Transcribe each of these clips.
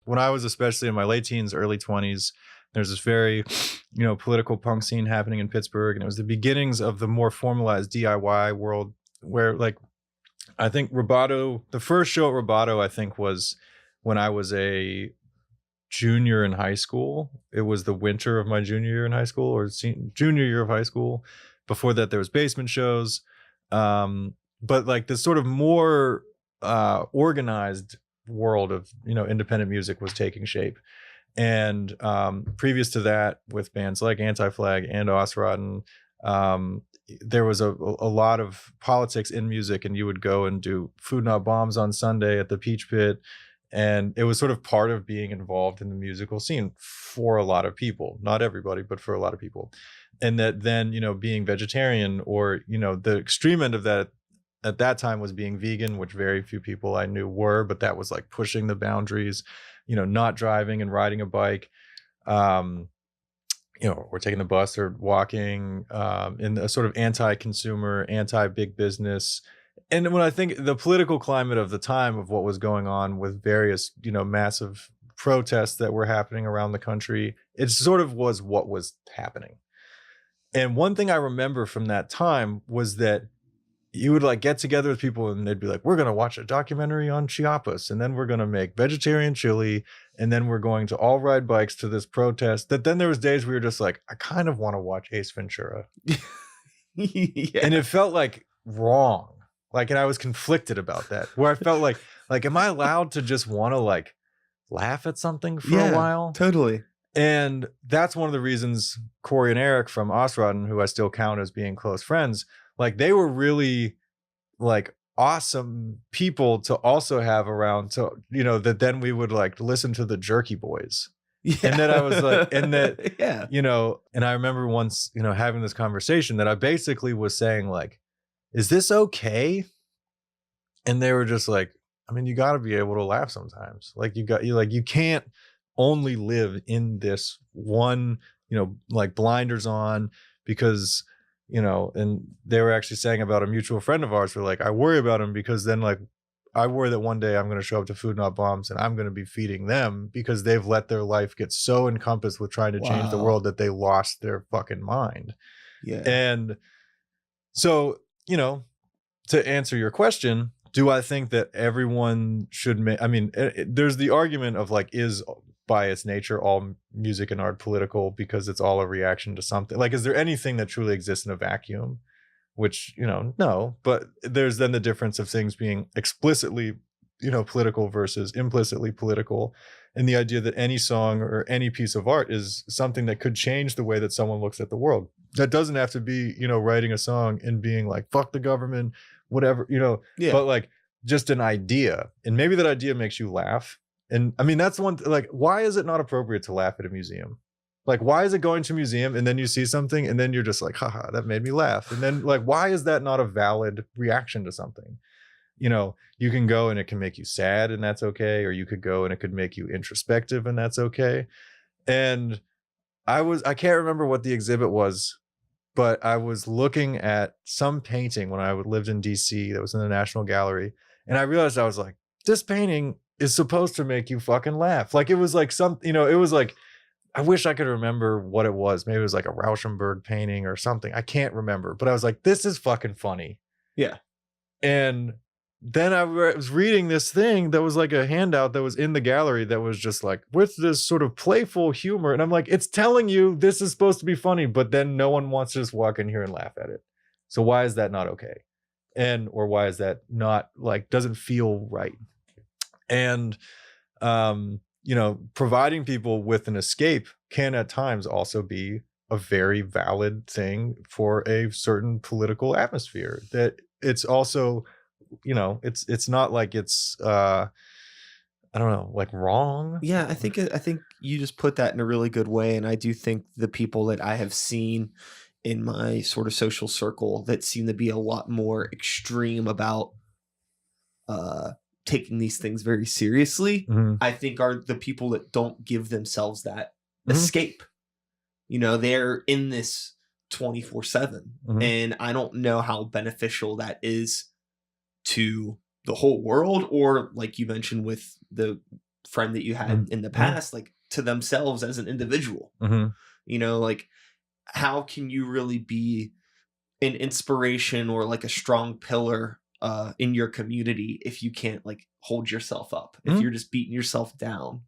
when I was especially in my late teens, early 20s, there's this very, political punk scene happening in Pittsburgh. And it was the beginnings of the more formalized DIY world where like, I think Roboto, the first show at Roboto, I think was when I was a junior in high school. It was the winter of my junior year in high school or junior year of high school. Before that, there was basement shows. But like this sort of more organized world of, independent music was taking shape. And previous to that, with bands like Anti-Flag and Osrotten, there was a lot of politics in music, and you would go and do Food Not Bombs on Sunday at the Peach Pit. And it was sort of part of being involved in the musical scene for a lot of people, not everybody, but for a lot of people. And that then, being vegetarian or, the extreme end of that at that time was being vegan, which very few people I knew were, but that was like pushing the boundaries, not driving and riding a bike, or taking the bus or walking, in a sort of anti-consumer, anti-big business. And when I think the political climate of the time of what was going on with various, massive protests that were happening around the country, it sort of was what was happening. And one thing I remember from that time was that you would like get together with people and they'd be like, we're going to watch a documentary on Chiapas, and then we're going to make vegetarian chili, and then we're going to all ride bikes to this protest. That then there was days we were just like, I kind of want to watch Ace Ventura. Yeah. And it felt like wrong. Like, and I was conflicted about that, where I felt like, am I allowed to just want to like laugh at something for a while? Totally. And that's one of the reasons Corey and Eric from Osrotten, who I still count as being close friends, like they were really like awesome people to also have around. So, that then we would like listen to the Jerky Boys. Yeah. And then I was like, and that, yeah, and I remember once, having this conversation that I basically was saying like, is this okay? And they were just like, I mean, you got to be able to laugh sometimes. Like you can't only live in this one, like blinders on, because, and they were actually saying about a mutual friend of ours, were like, I worry about him because then like, I worry that one day I'm going to show up to Food Not Bombs and I'm going to be feeding them because they've let their life get so encompassed with trying to change the world that they lost their fucking mind. Yeah. And so, to answer your question, do I think that everyone should make, I mean, there's the argument of like, is by its nature all music and art political because it's all a reaction to something? Like, is there anything that truly exists in a vacuum? Which, no, but there's then the difference of things being explicitly, political versus implicitly political. And the idea that any song or any piece of art is something that could change the way that someone looks at the world. That doesn't have to be, writing a song and being like, fuck the government, whatever, yeah. But like just an idea. And maybe that idea makes you laugh. And I mean, that's one, like, why is it not appropriate to laugh at a museum? Like, why is it going to a museum and then you see something and then you're just like, haha, that made me laugh. And then like, why is that not a valid reaction to something? You can go and it can make you sad and that's okay. Or you could go and it could make you introspective and that's okay. And I can't remember what the exhibit was, but I was looking at some painting when I lived in DC that was in the National Gallery. And I realized, I was like, this painting is supposed to make you fucking laugh. Like, it was like it was like, I wish I could remember what it was. Maybe it was like a Rauschenberg painting or something. I can't remember, but I was like, this is fucking funny. Yeah. And then I was reading this thing that was like a handout that was in the gallery that was just like, with this sort of playful humor. And I'm like, it's telling you this is supposed to be funny, but then no one wants to just walk in here and laugh at it. So why is that not okay? Or why is that not like, doesn't feel right? And, providing people with an escape can at times also be a very valid thing for a certain political atmosphere. That it's also, it's not like it's, I don't know, like wrong. Yeah, I think you just put that in a really good way. And I do think the people that I have seen in my sort of social circle that seem to be a lot more extreme about, taking these things very seriously, I think are the people that don't give themselves that escape. They're in this 24/7. And I don't know how beneficial that is to the whole world, or like you mentioned with the friend that you had in the past, like to themselves as an individual. You know, like how can you really be an inspiration or like a strong pillar in your community if you can't like hold yourself up, if you're just beating yourself down?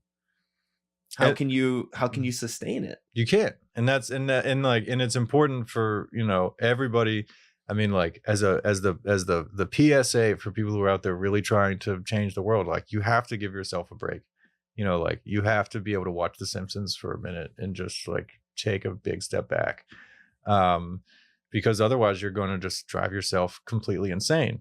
How can you sustain it? You can't. And it's important for, you know, everybody. I mean, like as the PSA for people who are out there really trying to change the world, like you have to give yourself a break. You know, like you have to be able to watch The Simpsons for a minute and just like take a big step back. Because otherwise you're going to just drive yourself completely insane.